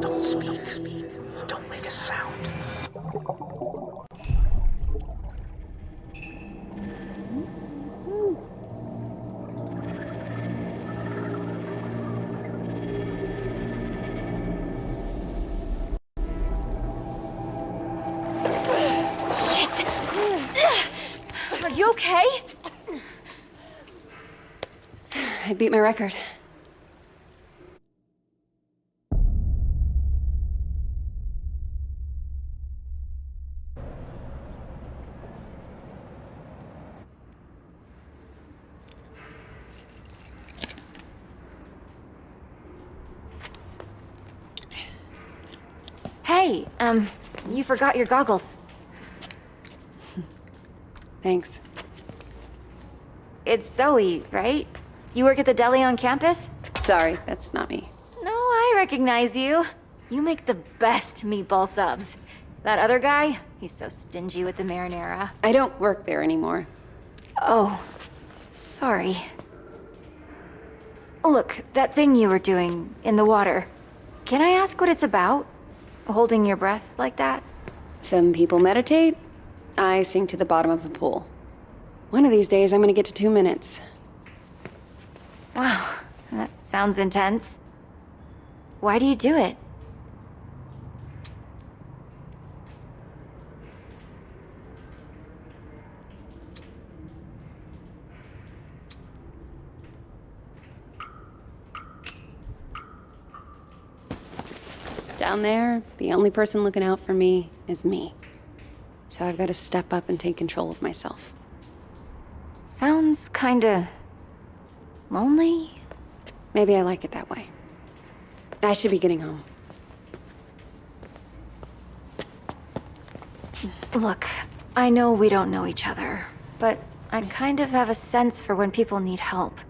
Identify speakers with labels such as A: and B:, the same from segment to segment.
A: Don't speak. Don't make a sound.
B: Shit! Are you okay?
C: I beat my record.
B: Hey, you forgot your goggles.
C: Thanks.
B: It's Zoe, right? You work at the deli on campus?
C: Sorry, that's not me.
B: No, I recognize you. You make the best meatball subs. That other guy, he's so stingy with the marinara.
C: I don't work there anymore.
B: Oh, sorry. Look, that thing you were doing in the water. Can I ask what it's about? Holding your breath like that?
C: Some people meditate. I sink to the bottom of a pool. One of these days, I'm gonna get to 2 minutes.
B: Wow, that sounds intense. Why do you do it?
C: Down there, the only person looking out for me is me. So I've got to step up and take control of myself.
B: Sounds kinda... lonely?
C: Maybe I like it that way. I should be getting home.
B: Look, I know we don't know each other, but I kind of have a sense for when people need help.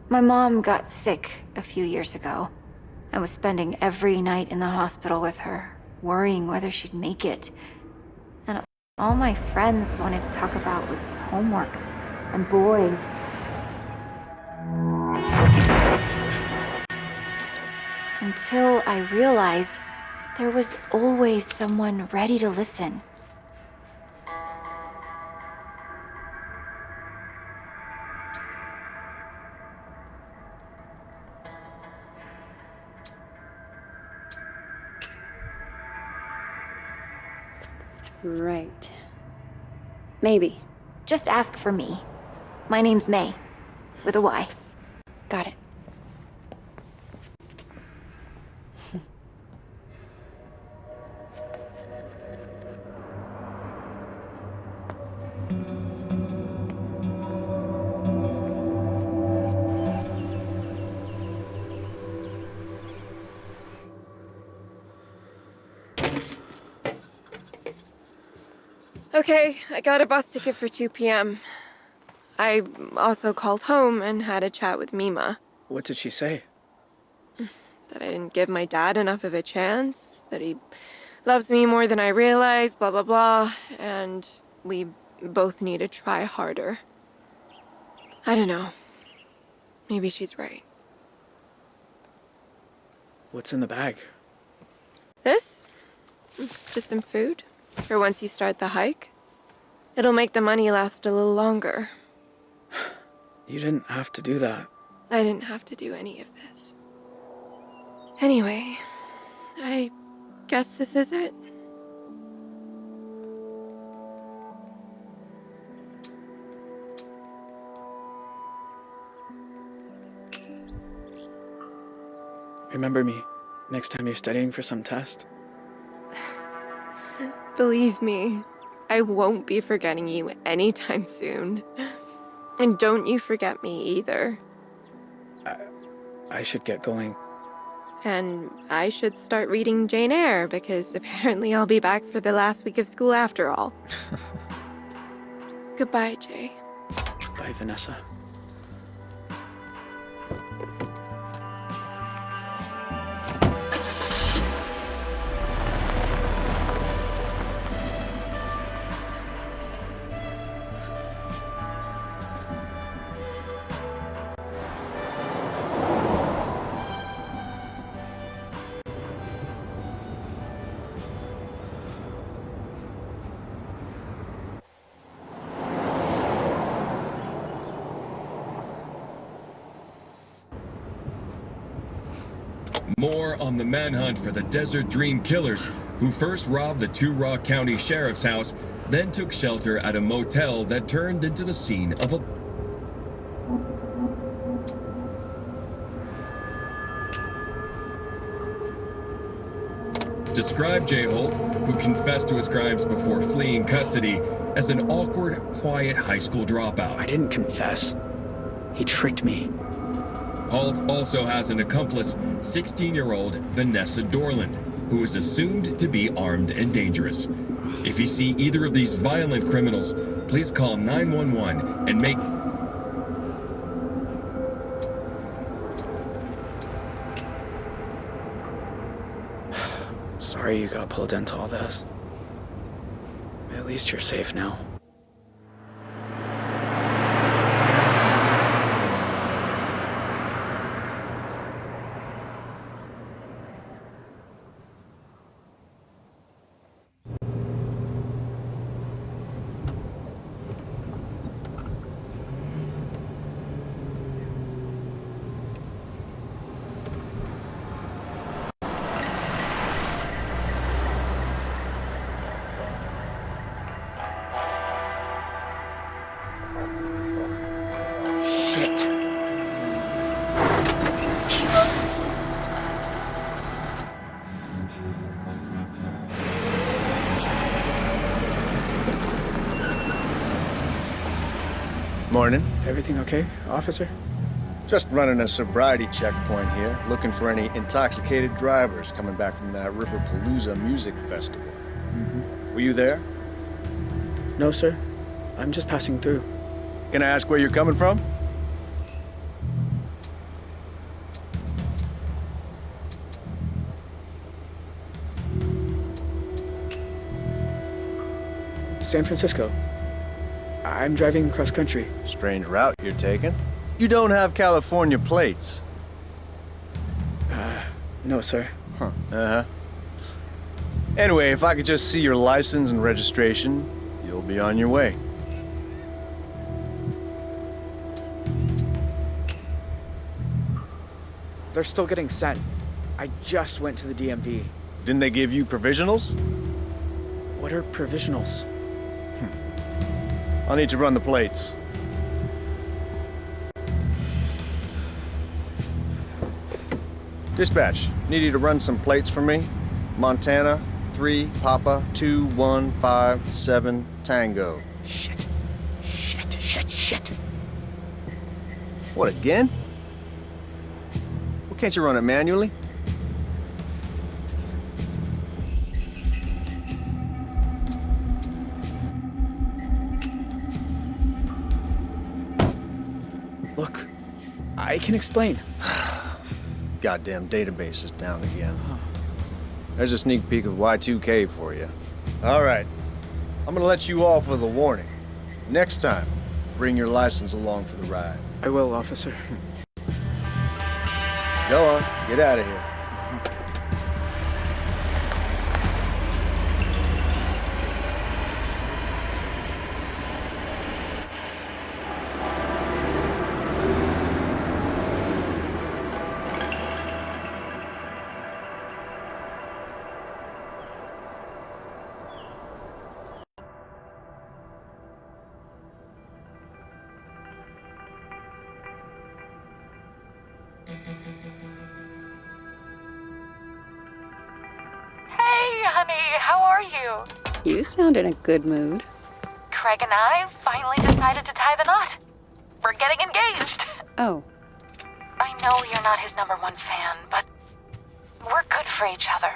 B: My mom got sick a few years ago. I was spending every night in the hospital with her, worrying whether she'd make it. And all my friends wanted to talk about was homework and boys. Until I realized there was always someone ready to listen.
C: Right. Maybe.
B: Just ask for me. My name's May, with a Y.
C: Got it.
D: Okay, I got a bus ticket for 2 p.m. I also called home and had a chat with Mima.
A: What did she say?
D: That I didn't give my dad enough of a chance, that he loves me more than I realized, blah, blah, blah, and we both need to try harder. I don't know. Maybe she's right.
A: What's in the bag?
D: This? Just some food. For once you start the hike. It'll make the money last a little longer.
A: You didn't have to do that.
D: I didn't have to do any of this. Anyway, I guess this is it.
A: Remember me next time you're studying for some test?
D: Believe me, I won't be forgetting you anytime soon. And don't you forget me either.
A: I should get going.
D: And I should start reading Jane Eyre, because apparently I'll be back for the last week of school after all. Goodbye, Jay.
A: Bye, Vanessa.
E: More on the manhunt for the Desert Dream killers, who first robbed the Two Rock County Sheriff's house, then took shelter at a motel that turned into the scene of a... Describe Jay Holt, who confessed to his crimes before fleeing custody, as an awkward, quiet high school dropout.
A: I didn't confess. He tricked me.
E: Holt also has an accomplice, 16-year-old Vanessa Dorland, who is assumed to be armed and dangerous. If you see either of these violent criminals, please call 911 and make...
A: Sorry you got pulled into all this. At least you're safe now. Shit.
F: Morning.
A: Everything okay, officer?
F: Just running a sobriety checkpoint here, looking for any intoxicated drivers coming back from that Riverpalooza music festival. Were you there?
A: No, sir. I'm just passing through.
F: Can I ask where you're coming from?
A: San Francisco. I'm driving cross country.
F: Strange route you're taking. You don't have California plates.
A: No, sir.
F: Uh-huh. Anyway, if I could just see your license and registration, you'll be on your way.
A: They're still getting sent. I just went to the DMV.
F: Didn't they give you provisionals?
A: What are provisionals?
F: I'll need to run the plates. Dispatch, need you to run some plates for me. Montana, 3, Papa, 2, 1, 5, 7, Tango.
A: Shit.
F: What, again? Well, can't you run it manually?
A: Look, I can explain.
F: Goddamn database is down again. There's a sneak peek of Y2K for you. All right, I'm gonna let you off with a warning. Next time, bring your license along for the ride.
A: I will, officer.
F: Go on, get out of here.
G: Hey, honey, how are you?
C: You sound in a good mood.
G: Craig and I finally decided to tie the knot. We're getting engaged.
C: Oh,
G: I know you're not his #1 fan, but we're good for each other.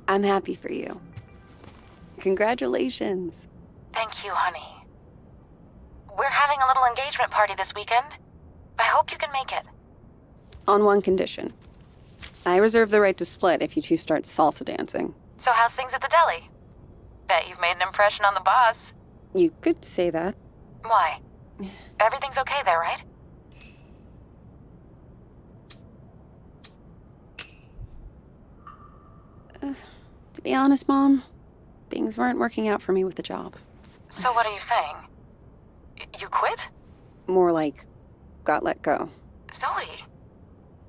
C: I'm happy for you. Congratulations.
G: Thank you, honey. We're having a little engagement party this weekend. I hope you can make it.
C: On one condition. I reserve the right to split if you two start salsa dancing.
G: So how's things at the deli? Bet you've made an impression on the boss.
C: You could say that.
G: Why? Everything's okay there, right?
C: To be honest, Mom, things weren't working out for me with the job.
G: So what are you saying? You quit?
C: More like, got let go.
G: Zoe,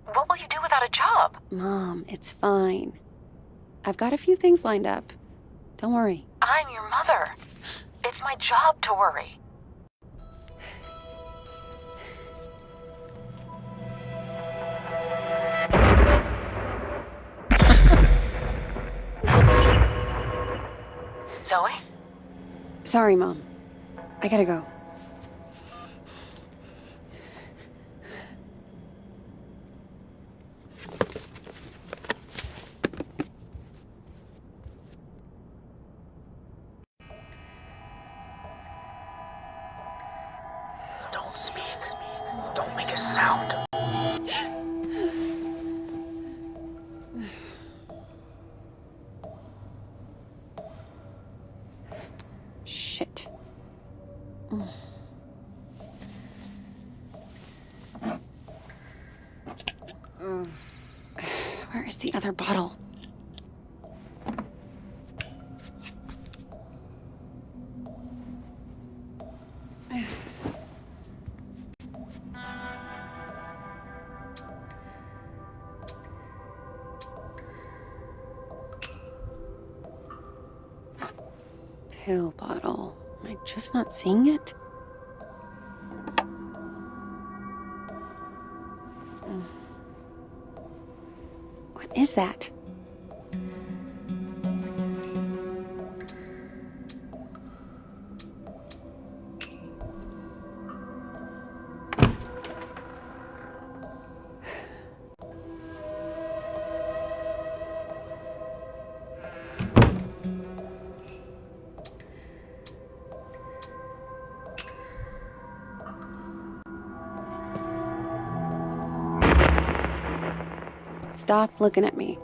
G: what will you do without a job?
C: Mom, it's fine. I've got a few things lined up. Don't worry.
G: I'm your mother. It's my job to worry. Zoe?
C: Sorry, Mom. I gotta go.
A: Don't speak. Don't make a sound.
C: Shit. Where is the other bottle? Pill bottle. Am I just not seeing it? What is that? Stop looking at me.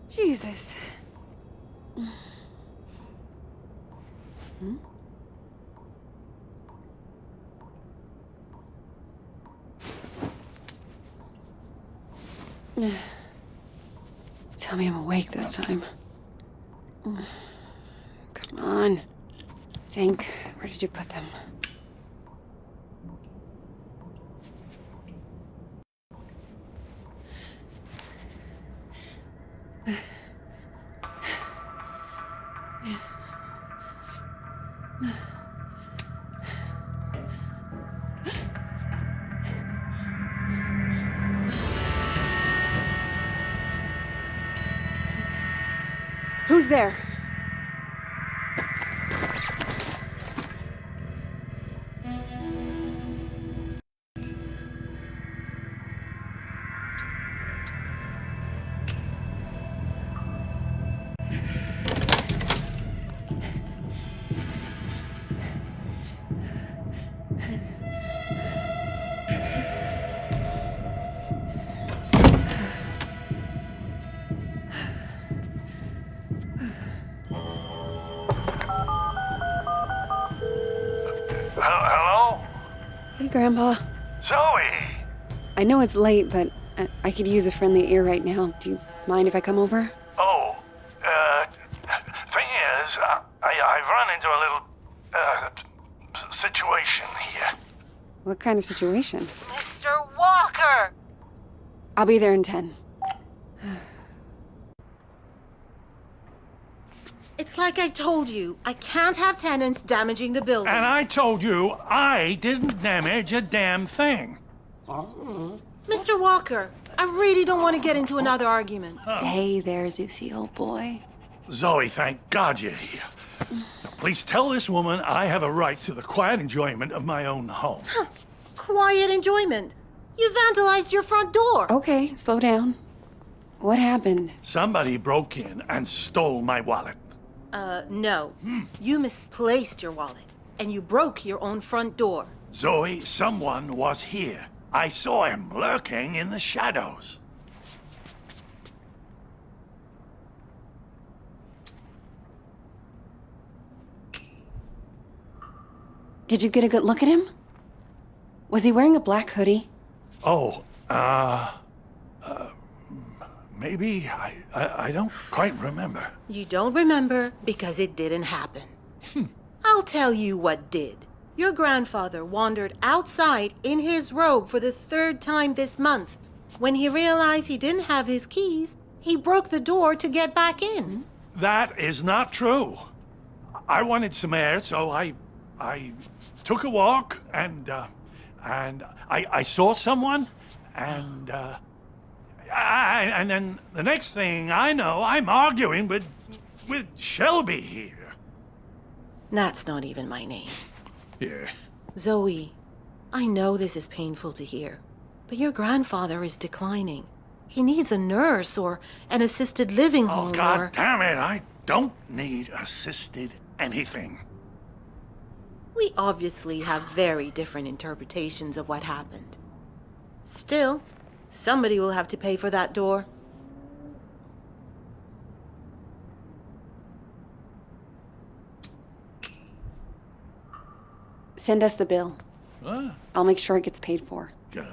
C: Jesus. Tell me I'm awake this time. Come on. Think. Where did you put them? Who's there?
H: Hello?
C: Hey, Grandpa.
H: Zoe!
C: I know it's late, but I could use a friendly ear right now. Do you mind if I come over?
H: Oh, thing is, I've run into a little, situation here.
C: What kind of situation?
G: Mr. Walker!
C: I'll be there in 10.
I: It's like I told you. I can't have tenants damaging the building.
H: And I told you I didn't damage a damn thing.
I: Mr. Walker, I really don't want to get into another argument.
C: Hey there, Zeusy, old boy.
H: Zoe, thank God you're here. Please tell this woman I have a right to the quiet enjoyment of my own home.
I: Quiet enjoyment. You vandalized your front door.
C: Okay, slow down. What happened?
H: Somebody broke in and stole my wallet.
I: No. You misplaced your wallet, and you broke your own front door.
H: Zoe, someone was here. I saw him lurking in the shadows.
C: Did you get a good look at him? Was he wearing a black hoodie?
H: Oh, maybe. I don't quite remember.
I: You don't remember because it didn't happen. I'll tell you what did. Your grandfather wandered outside in his robe for the 3rd time this month. When he realized he didn't have his keys, he broke the door to get back in.
H: That is not true. I wanted some air, so I took a walk, and I saw someone, and then the next thing I know, I'm arguing with Shelby here.
I: That's not even my name.
H: Yeah.
I: Zoe, I know this is painful to hear, but your grandfather is declining. He needs a nurse or an assisted living home
H: Oh, God
I: or...
H: damn it, I don't need assisted anything.
I: We obviously have very different interpretations of what happened. Still, somebody will have to pay for that door.
C: Send us the bill.
H: Huh?
C: I'll make sure it gets paid for.
H: God.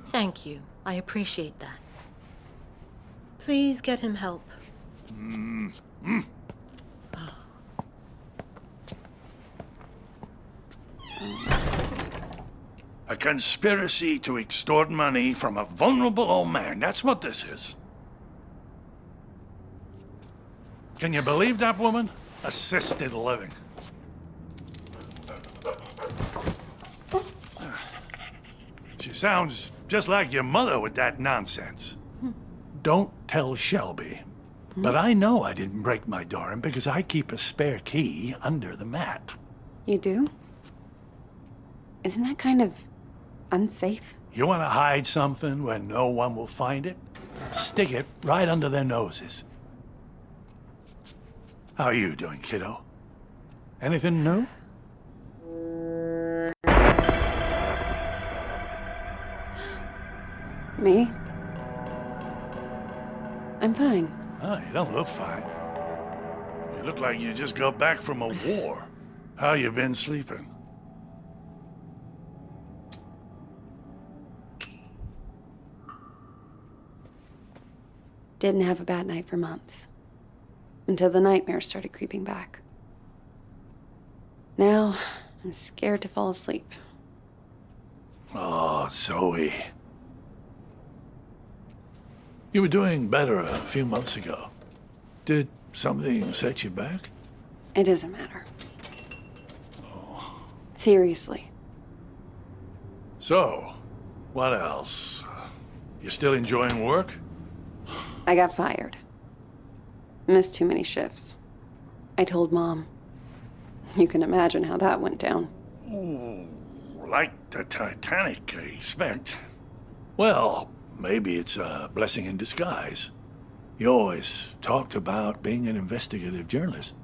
I: Thank you. I appreciate that. Please get him help.
H: A conspiracy to extort money from a vulnerable old man. That's what this is. Can you believe that woman? Assisted living. She sounds just like your mother with that nonsense. Don't tell Shelby. But I know I didn't break my door in because I keep a spare key under the mat.
C: You do? Isn't that kind of unsafe?
H: You want to hide something where no one will find it? Stick it right under their noses. How are you doing, kiddo? Anything new?
C: Me? I'm fine.
H: Oh, you don't look fine. You look like you just got back from a war. How you been sleeping?
C: Didn't have a bad night for months. Until the nightmares started creeping back. Now, I'm scared to fall asleep.
H: Oh, Zoe. You were doing better a few months ago. Did something set you back?
C: It doesn't matter. Seriously.
H: So, what else? You still enjoying work?
C: I got fired. Missed too many shifts. I told Mom. You can imagine how that went down.
H: Ooh, like the Titanic, I expect. Well, maybe it's a blessing in disguise. You always talked about being an investigative journalist.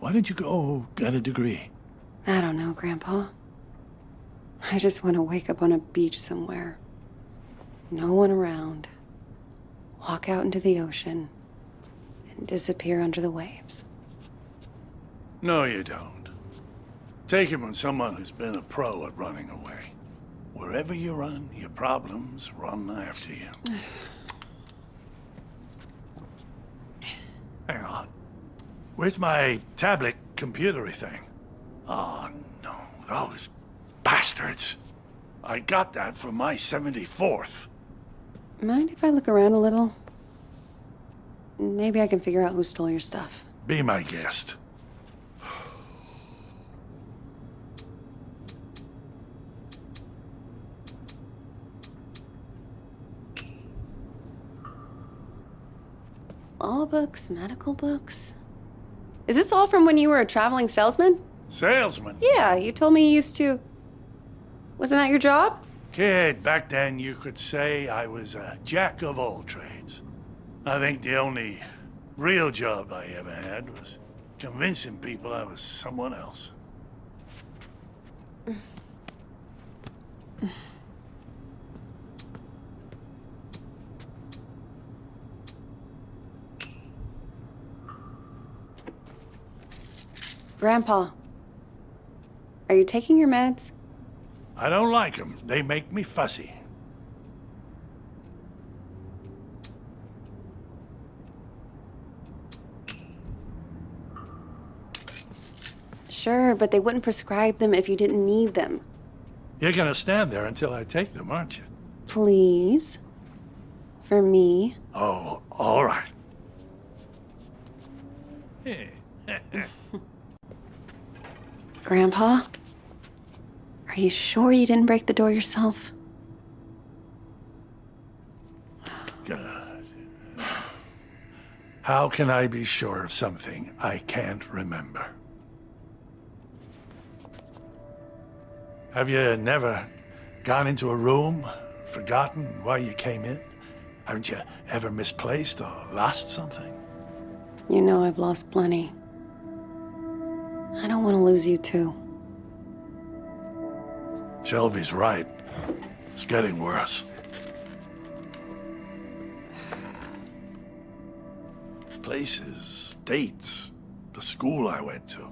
H: Why didn't you go get a degree?
C: I don't know, Grandpa. I just want to wake up on a beach somewhere. No one around. Walk out into the ocean and disappear under the waves.
H: No, you don't. Take it from someone who's been a pro at running away. Wherever you run, your problems run after you. Hang on. Where's my tablet computery thing? Oh, no. Those bastards. I got that for my 74th.
C: Mind if I look around a little? Maybe I can figure out who stole your stuff.
H: Be my guest.
C: Law books, medical books. Is this all from when you were a traveling salesman?
H: Salesman?
C: Yeah, you told me you used to. Wasn't that your job?
H: Kid, back then you could say I was a jack of all trades. I think the only real job I ever had was convincing people I was someone else.
C: Grandpa, are you taking your meds?
H: I don't like them. They make me fussy.
C: Sure, but they wouldn't prescribe them if you didn't need them.
H: You're gonna stand there until I take them, aren't you?
C: Please? For me?
H: Oh, all right.
C: Grandpa? Are you sure you didn't break the door yourself?
H: God. How can I be sure of something I can't remember? Have you never gone into a room, forgotten why you came in? Haven't you ever misplaced or lost something?
C: You know I've lost plenty. I don't want to lose you too.
H: Shelby's right. It's getting worse. Places, dates, the school I went to.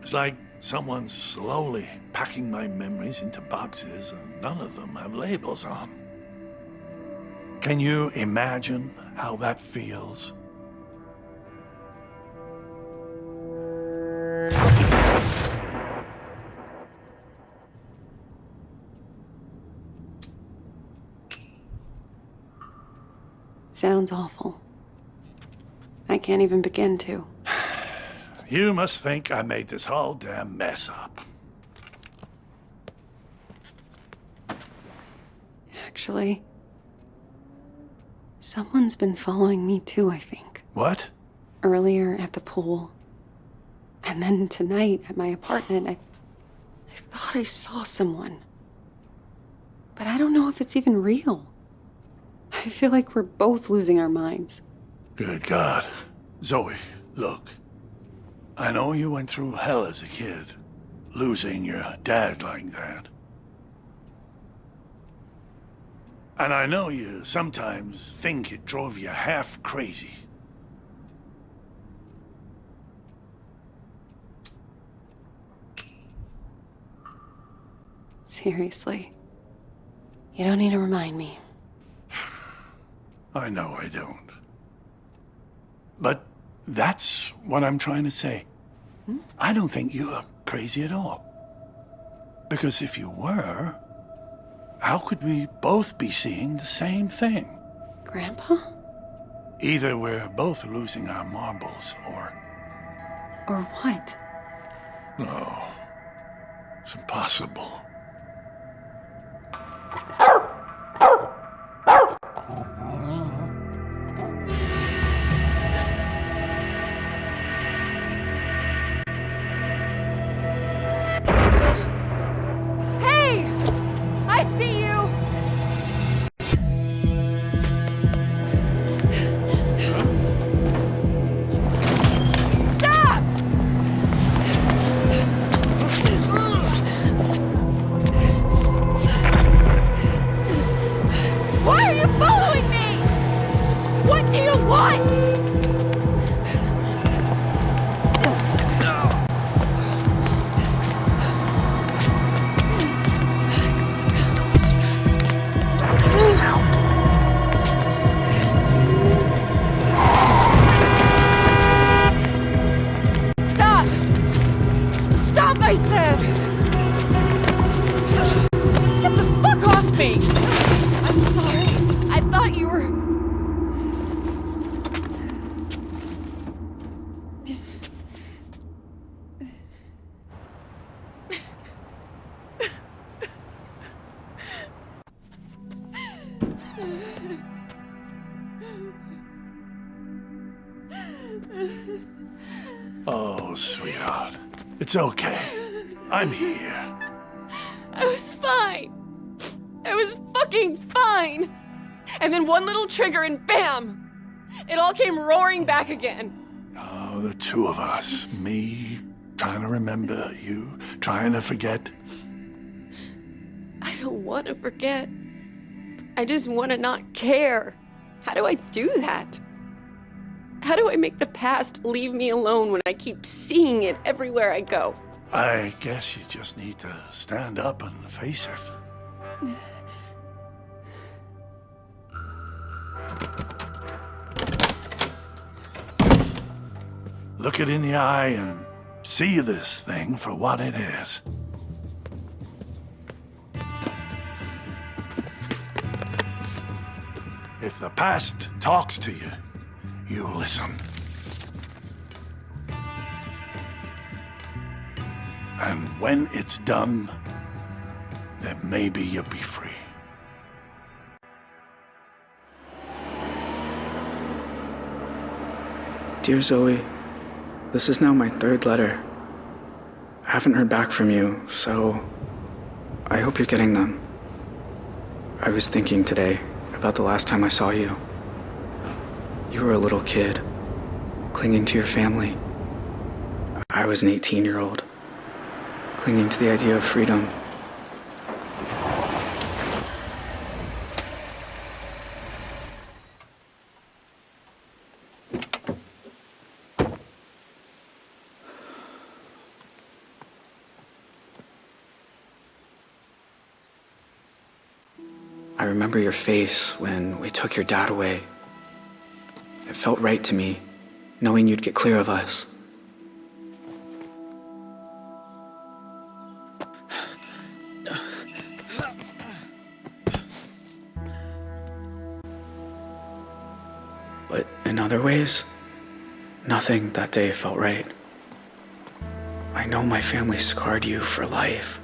H: It's like someone's slowly packing my memories into boxes and none of them have labels on. Can you imagine how that feels?
C: Sounds awful. I can't even begin to.
H: You must think I made this whole damn mess up.
C: Actually, someone's been following me too, I think.
H: What?
C: Earlier at the pool, and then tonight at my apartment, I thought I saw someone. But I don't know if it's even real. I feel like we're both losing our minds.
H: Good God. Zoe, look. I know you went through hell as a kid, losing your dad like that. And I know you sometimes think it drove you half crazy.
C: Seriously. You don't need to remind me.
H: I know I don't. But that's what I'm trying to say. I don't think you're crazy at all. Because if you were, how could we both be seeing the same thing?
C: Grandpa?
H: Either we're both losing our marbles, or...
C: Or what?
H: No. It's impossible.
C: Hey! I see you! Stop! Why are you following me? What do you want? Stop! Stop, I said! Get the fuck off me! I'm sorry. I thought you were...
H: Oh, sweetheart. It's okay. I'm here.
I: I was fine. I was fucking fine. And then one little trigger and bam!
J: It all came roaring back again.
H: Oh, the two of us. Me trying to remember, you trying to forget.
J: I don't want to forget. I just want to not care. How do I do that? How do I make the past leave me alone when I keep seeing it everywhere I go?
H: I guess you just need to stand up and face it. Look it in the eye and see this thing for what it is. If the past talks to you, you listen. And when it's done, then maybe you'll be free.
A: Dear Zoe, this is now my third letter. I haven't heard back from you, so I hope you're getting them. I was thinking today about the last time I saw you. You were a little kid, clinging to your family. I was an 18-year-old, clinging to the idea of freedom. I remember your face when we took your dad away. It felt right to me, knowing you'd get clear of us. But in other ways, nothing that day felt right. I know my family scarred you for life.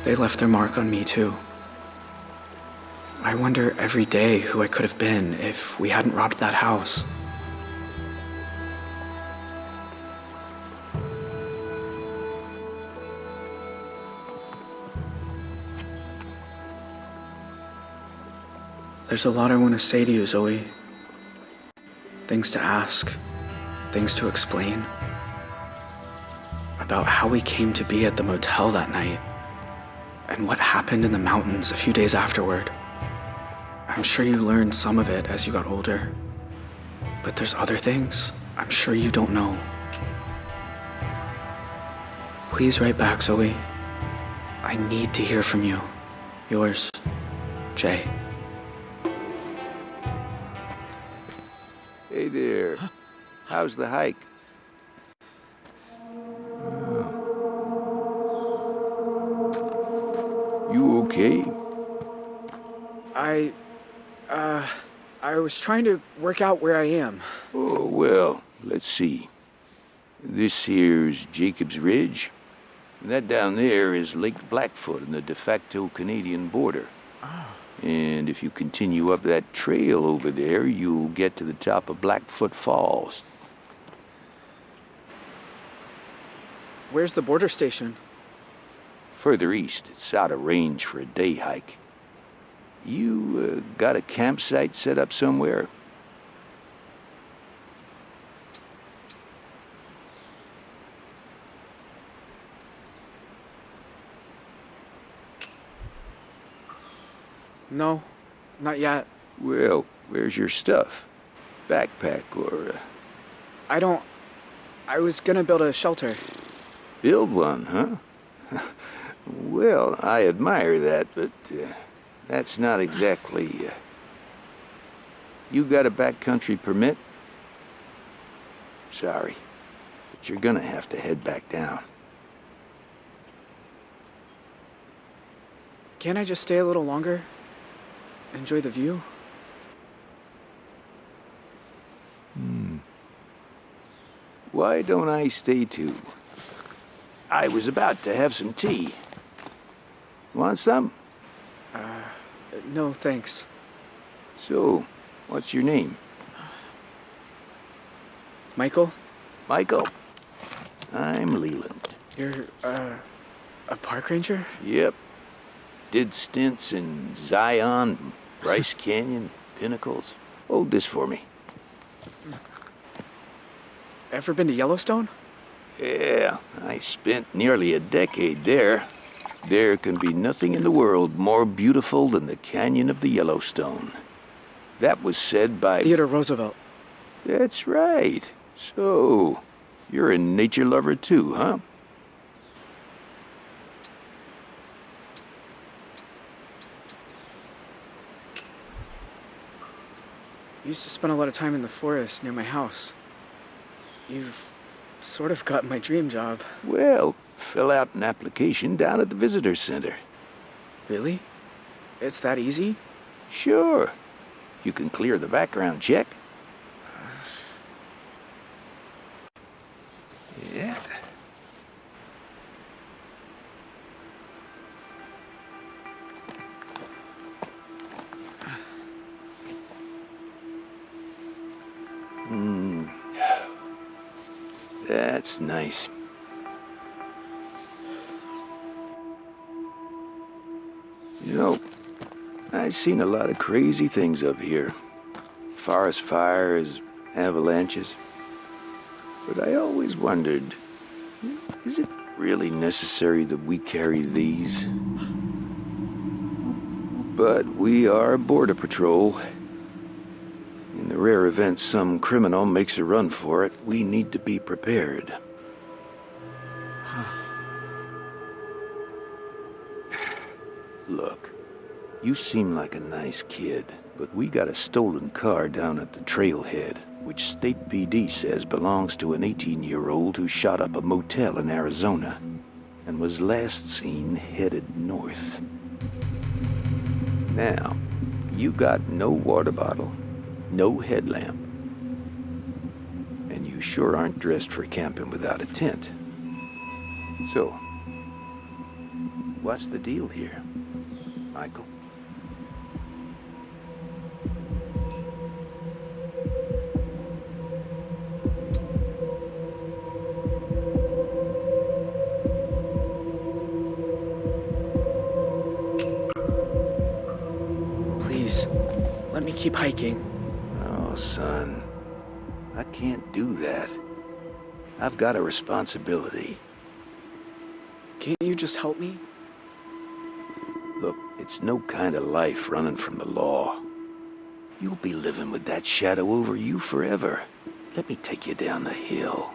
A: They left their mark on me too. I wonder every day who I could have been if we hadn't robbed that house. There's a lot I want to say to you, Zoe. Things to ask, things to explain. About how we came to be at the motel that night. And what happened in the mountains a few days afterward. I'm sure you learned some of it as you got older. But there's other things I'm sure you don't know. Please write back, Zoe. I need to hear from you. Yours, Jay.
K: Hey there. How's the hike? You okay?
A: I was trying to work out where I am.
K: Oh, well, let's see. This here's Jacob's Ridge. And that down there is Lake Blackfoot and the de facto Canadian border.
A: Oh.
K: And if you continue up that trail over there, you'll get to the top of Blackfoot Falls.
A: Where's the border station?
K: Further east, it's out of range for a day hike. You got a campsite set up somewhere?
A: No, not yet.
K: Well, where's your stuff? Backpack or...
A: I was gonna build a shelter.
K: Build one, huh? Well, I admire that, but that's not exactly... You got a backcountry permit? Sorry, but you're gonna have to head back down.
A: Can't I just stay a little longer? Enjoy the view?
K: Why don't I stay too? I was about to have some tea. Want some?
A: No, thanks.
K: So, what's your name?
A: Michael?
K: Michael. I'm Leland.
A: You're, a park ranger?
K: Yep. Did stints in Zion, Bryce Canyon, Pinnacles. Hold this for me.
A: Ever been to Yellowstone?
K: Yeah, I spent nearly a decade there. There can be nothing in the world more beautiful than the canyon of the Yellowstone. That was said by...
A: Theodore Roosevelt.
K: That's right. So, you're a nature lover too, huh?
A: I used to spend a lot of time in the forest near my house. You've sort of got my dream job.
K: Well, fill out an application down at the visitor center.
A: Really? It's that easy?
K: Sure. You can clear the background check. Yeah. That's nice. You know, I've seen a lot of crazy things up here. Forest fires, avalanches. But I always wondered, is it really necessary that we carry these? But we are Border Patrol. In the rare event some criminal makes a run for it, we need to be prepared. Look, you seem like a nice kid, but we got a stolen car down at the trailhead, which State PD says belongs to an 18-year-old who shot up a motel in Arizona and was last seen headed north. Now, you got no water bottle, no headlamp, and you sure aren't dressed for camping without a tent. So, what's the deal here, Michael?
A: Please, let me keep hiking.
K: Oh, son, I can't do that. I've got a responsibility.
A: Can't you just help me?
K: Look, it's no kind of life running from the law. You'll be living with that shadow over you forever. Let me take you down the hill.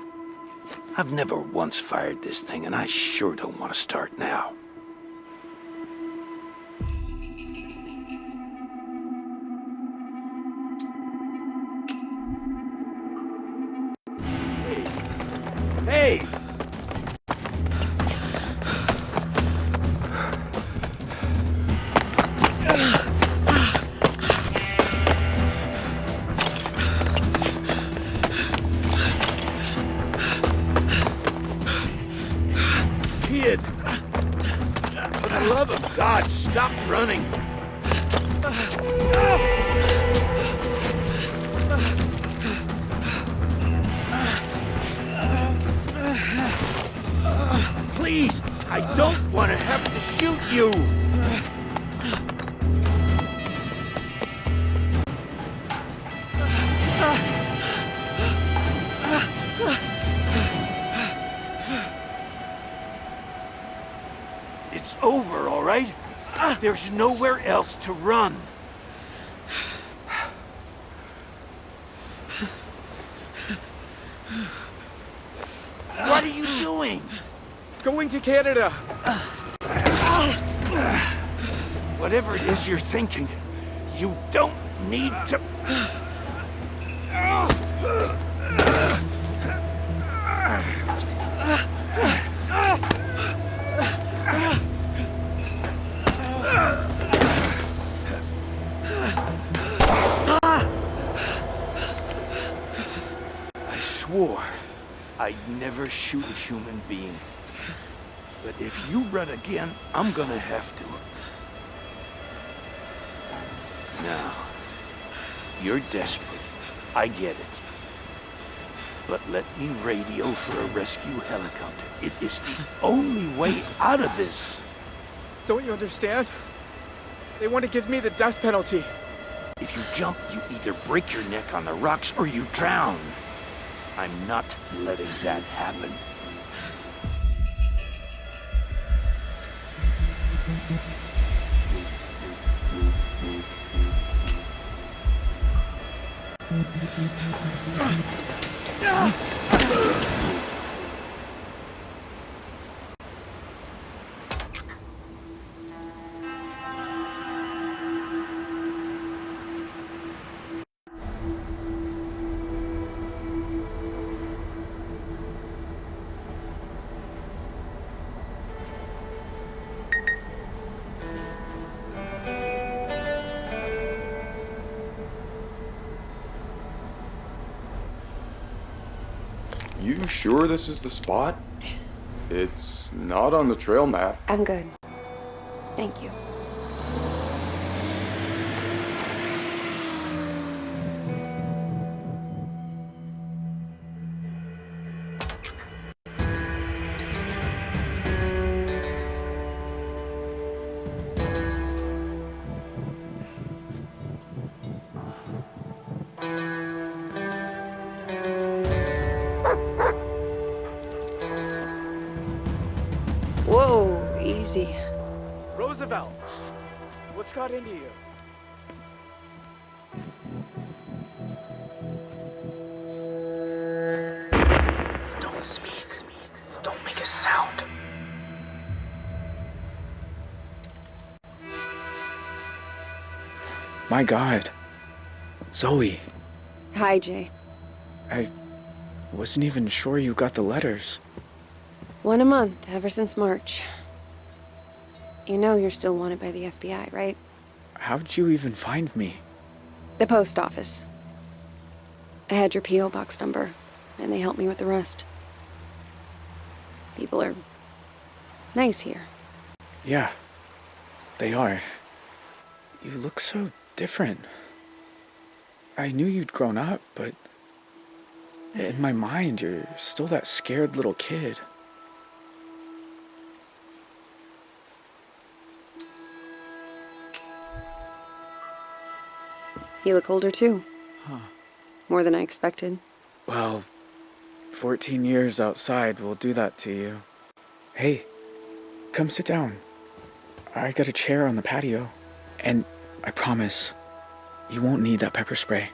K: I've never once fired this thing, and I sure don't want to start now. Hey! Kid! For the love of God, stop running! Please, I don't want to have to shoot you! It's over, all right? There's nowhere else to run. What are you doing?
A: Going to Canada!
K: Whatever it is you're thinking, you don't need to... I swore I'd never shoot a human being. But if you run again, I'm gonna have to. Now, you're desperate. I get it. But let me radio for a rescue helicopter. It is the only way out of this.
A: Don't you understand? They want to give me the death penalty.
K: If you jump, you either break your neck on the rocks or you drown. I'm not letting that happen.
L: You sure this is the spot? It's not on the trail map.
C: I'm good. Thank you. Whoa, easy.
A: Roosevelt, what's got into you? Don't speak. Don't make a sound. My God. Zoe.
C: Hi, Jay.
A: I wasn't even sure you got the letters.
C: 1 a month, ever since March. You know you're still wanted by the FBI, right?
A: How'd you even find me?
C: The post office. I had your P.O. box number, and they helped me with the rest. People are nice here.
A: Yeah, they are. You look so different. I knew you'd grown up, but in my mind, you're still that scared little kid.
C: You look older, too.
A: Huh.
C: More than I expected.
A: Well, 14 years outside will do that to you. Hey, come sit down. I got a chair on the patio. And I promise, you won't need that pepper spray.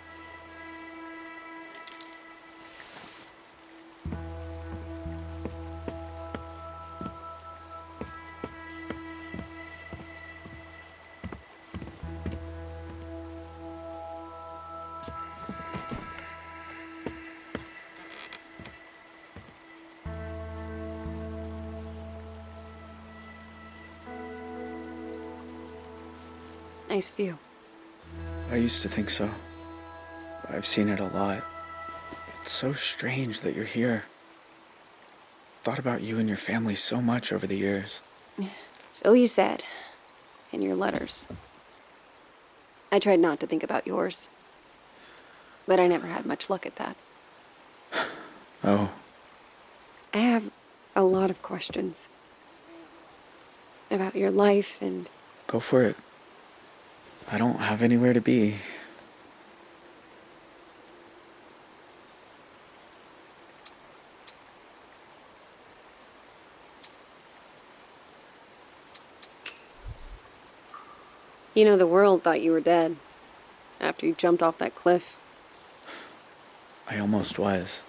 C: Nice view.
A: I used to think so. I've seen it a lot. It's so strange that you're here. Thought about you and your family so much over the years.
C: So you said. In your letters. I tried not to think about yours. But I never had much luck at that.
A: Oh.
C: I have a lot of questions. About your life and...
A: Go for it. I don't have anywhere to be.
C: You know, the world thought you were dead. After you jumped off that cliff.
A: I almost was.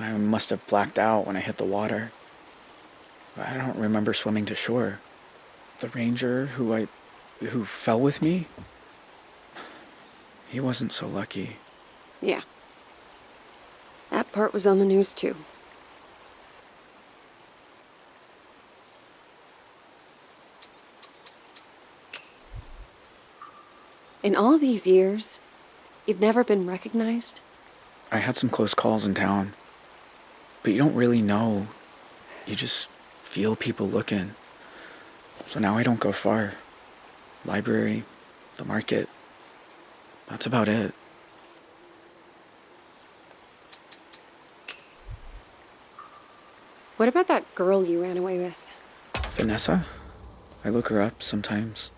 A: I must have blacked out when I hit the water. I don't remember swimming to shore. The ranger who fell with me, he wasn't so lucky.
C: Yeah. That part was on the news, too. In all these years, you've never been recognized?
A: I had some close calls in town, but you don't really know. You just feel people looking. So now I don't go far. Library, the market. That's about it.
J: What about that girl you ran away with?
A: Vanessa? I look her up sometimes.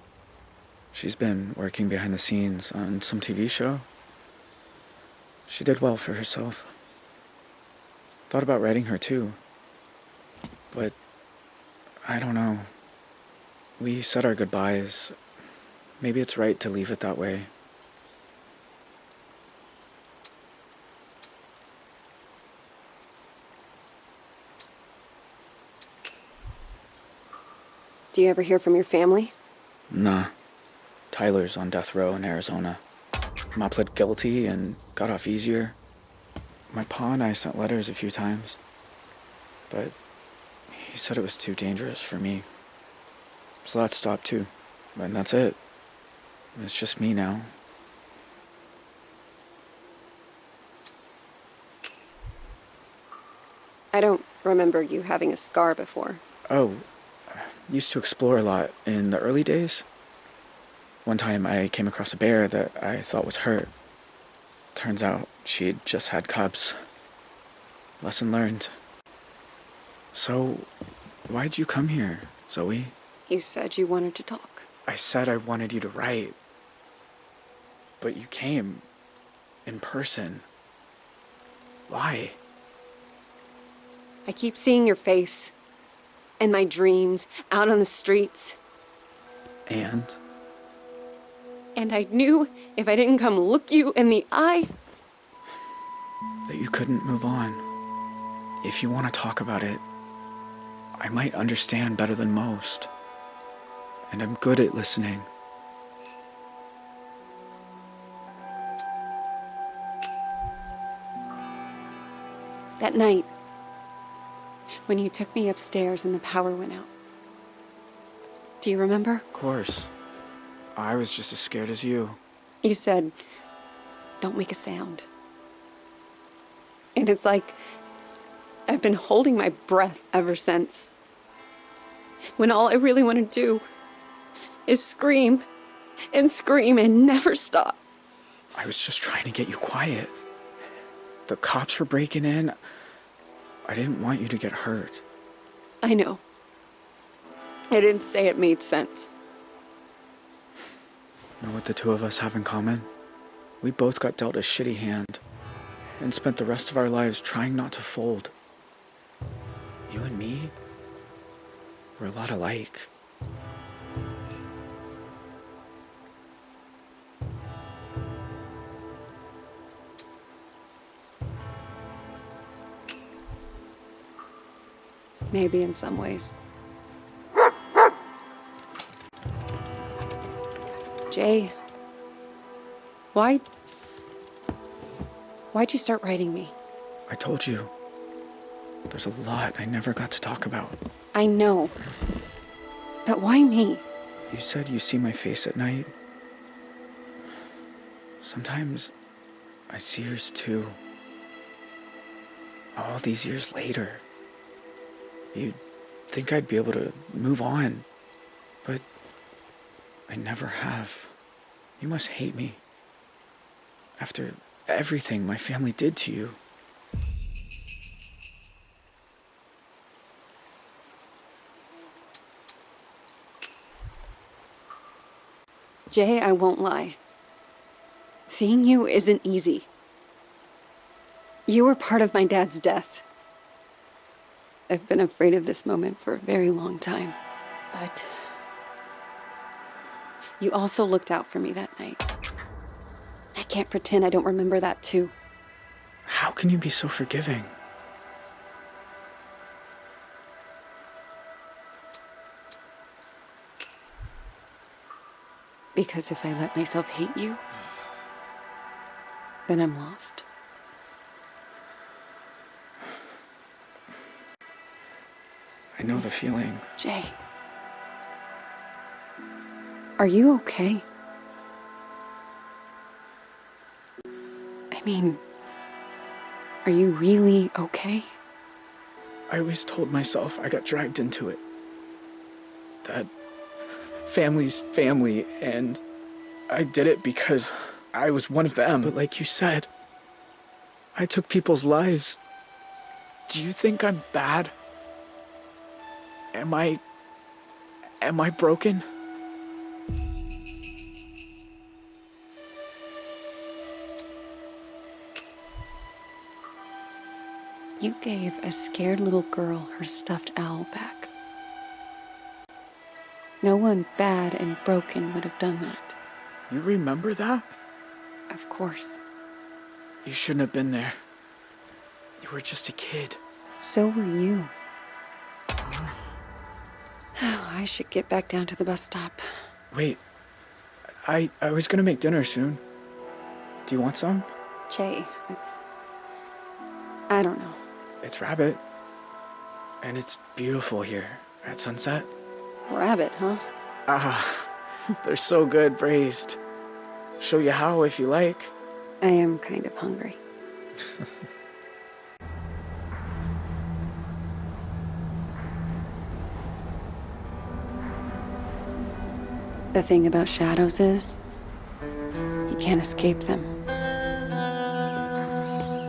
A: She's been working behind the scenes on some TV show. She did well for herself. Thought about writing her too. But I don't know. We said our goodbyes. Maybe it's right to leave it that way.
J: Do you ever hear from your family?
A: Nah. Tyler's on death row in Arizona. Ma pled guilty and got off easier. My pa and I sent letters a few times. But he said it was too dangerous for me. So that stopped too. And that's it. It's just me now.
J: I don't remember you having a scar before.
A: Oh, used to explore a lot in the early days. One time I came across a bear that I thought was hurt. Turns out she'd just had cubs. Lesson learned. So, why'd you come here, Zoe?
J: You said you wanted to talk.
A: I said I wanted you to write. But you came. In person. Why?
J: I keep seeing your face. In my dreams, out on the streets.
A: And?
J: And I knew if I didn't come look you in the eye...
A: that you couldn't move on. If you want to talk about it, I might understand better than most. And I'm good at listening.
J: That night, when you took me upstairs and the power went out. Do you remember?
A: Of course. I was just as scared as you.
J: You said, don't make a sound. And it's like I've been holding my breath ever since. When all I really want to do is scream and scream and never stop.
A: I was just trying to get you quiet. The cops were breaking in. I didn't want you to get hurt.
J: I know. I didn't say it made sense.
A: Know what the two of us have in common? We both got dealt a shitty hand and spent the rest of our lives trying not to fold. You and me, we're a lot alike.
J: Maybe in some ways. Jay, why'd you start writing me?
A: I told you. There's a lot I never got to talk about.
J: I know. But why me?
A: You said you see my face at night. Sometimes I see yours too. All these years later. You'd think I'd be able to move on, but I never have. You must hate me. After everything my family did to you.
J: Jay, I won't lie. Seeing you isn't easy. You were part of my dad's death. I've been afraid of this moment for a very long time. But you also looked out for me that night. I can't pretend I don't remember that too.
A: How can you be so forgiving?
J: Because if I let myself hate you, then I'm lost.
A: I know the feeling.
J: Jay, are you okay? I mean, are you really okay?
A: I always told myself I got dragged into it. That family's family, and I did it because I was one of them. But like you said, I took people's lives. Do you think I'm bad? Am I broken?
C: You gave a scared little girl her stuffed owl back. No one bad and broken would have done that.
A: You remember that?
C: Of course.
A: You shouldn't have been there. You were just a kid.
C: So were you. Oh, I should get back down to the bus stop.
A: Wait. I was gonna make dinner soon. Do you want some?
C: Jay, I don't know.
A: It's rabbit. And it's beautiful here at sunset.
C: Rabbit, huh?
A: Ah, they're so good braised. Show you how if you like.
C: I am kind of hungry. The thing about shadows is, you can't escape them.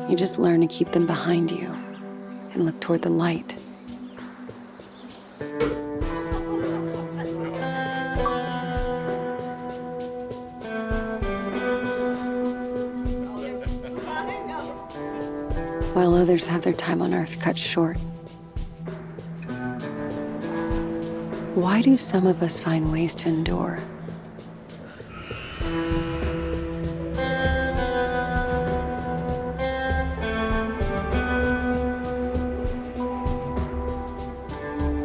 C: You just learn to keep them behind you and look toward the light. While others have their time on Earth cut short. Why do some of us find ways to endure?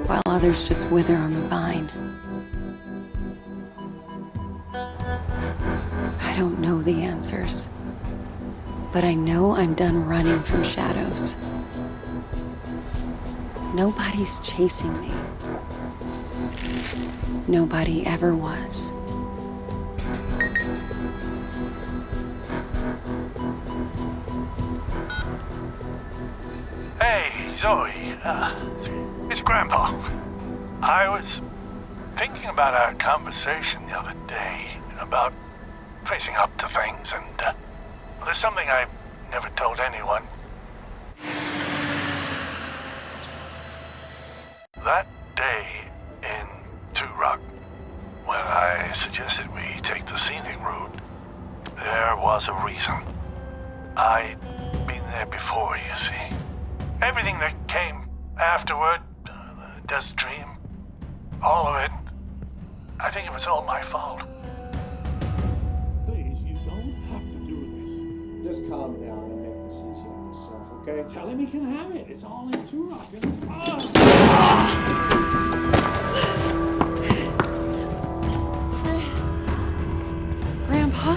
C: While others just wither on the vine. I don't know the answers, but I know I'm done running from shadows. Nobody's chasing me. Nobody ever was.
H: Hey, Zoe. It's Grandpa. I was thinking about our conversation the other day about facing up to things, and there's something I never told anyone. That day in Two Rock, when I suggested we take the scenic route, there was a reason. I'd been there before, you see. Everything that came afterward, the desert dream, all of it, I think it was all my fault.
M: Please, you don't have to do this.
F: Just calm down and make decisions yourself, okay?
M: Tell him he can have it. It's all in Two Rock.
C: Grandpa?